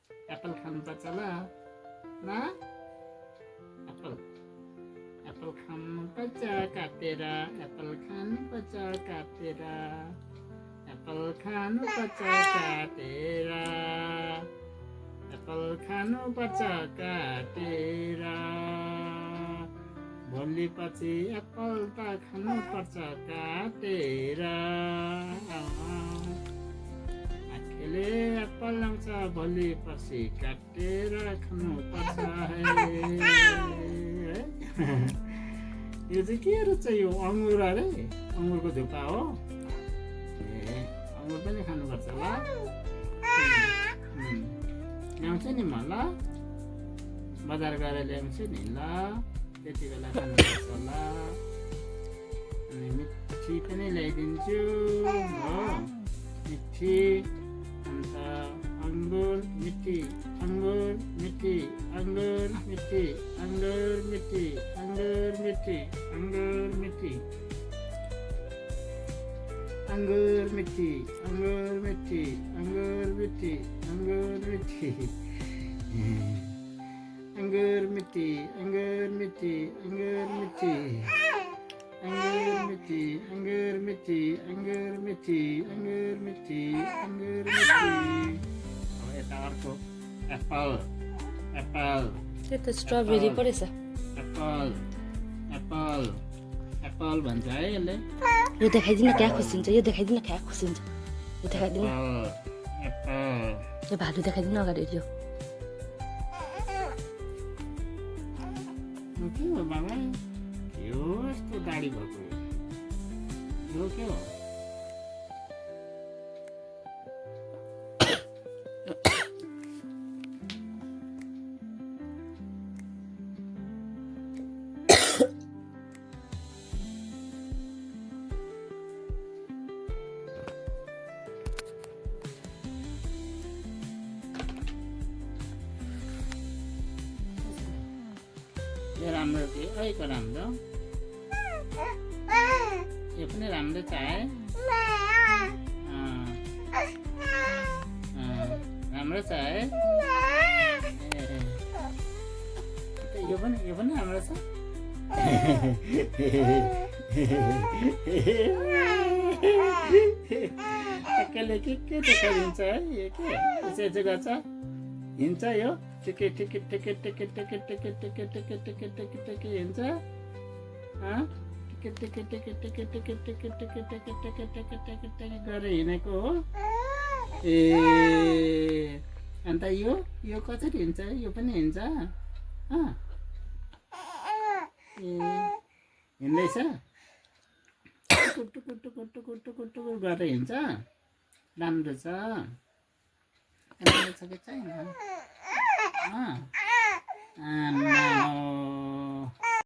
Apple खानुपर्छ ल Apple Apple खानुपर्छ काटेर एप्पल खानुपर्छ काटेर एप्पल खानुपर्छ काटेर एप्पल खानुपर्छ काटेर भोलिपछि एप्पल त खानुपर्छ काटेर आँखेले एप्पल ल्याउँछ भोलिपर्सि काटेर खानुपर्छ यो चाहिँ के रहेछ यो अङ्गुर अरे अङ्गुरको धुप्पा हो अङ्गुर पनि खानुपर्छ ल ल्याउँछु नि म ल बजार गएर ल्याउँछु नि ल त्यति बेला खानुपर्छ ल अनि मिठी पनि ल्याइदिन्छु हो मिठी अन्त अङ्गुर मिठी अङ्गुर मिठी अङ्गुर मिठी अङ्गुर मिठी अङ्गुर मिठी अङ्गुर मिठी अङ्गुर मिठी अङ्गुर मिठी अङ्गुर मिठी अङ्गुर मिठी अङ्गुर मिठी अङ्गुर मिठी अङ्गुर मिठी अङ्गुर मिठी अङ्गुर मिठी अङ्गुर मिठी अङ्गुर मिठी अङ्गुर मिठी अब यता अर्को एप्पल एप्पल त्यो त स्ट्रबेरी पो रहेछ एप्पल एप्पल एप्पल भन्छ है यसले यो देखाइदिन क्या खुसी हुन्छ यो देखाइदिन क्या खुसी हुन्छ यो देखाइदिन एप्पल यो भालु देखाइदिन अगाडि यो के हो बाबा यो यस्तो गाडी भएको यो के हो यो राम्रो के ऐको राम्रो यो पनि राम्रो छ है राम्रो छ है यो पनि राम्रो छ एक्कैले के देखाइदिन्छ है यो के यसो गर्छ हिँड्छ यो टिके टिके टिके टिके टिके टिके टिके टिके टिके टिके टिके हिँड्छ टिके टिके टिके टिके टिके टिके टिके टिके टिके टिके टिके टिके गरेर हिँडेको हो ए अन्त यो कसरी हिँड्छ यो पनि हिँड्छ ए हिँड्दैछ टुकुर टुकुर टुकुर टुकुर टुकुर टुकुर गरेर हिँड्छ राम्रो छ राम्रो छ कि छैन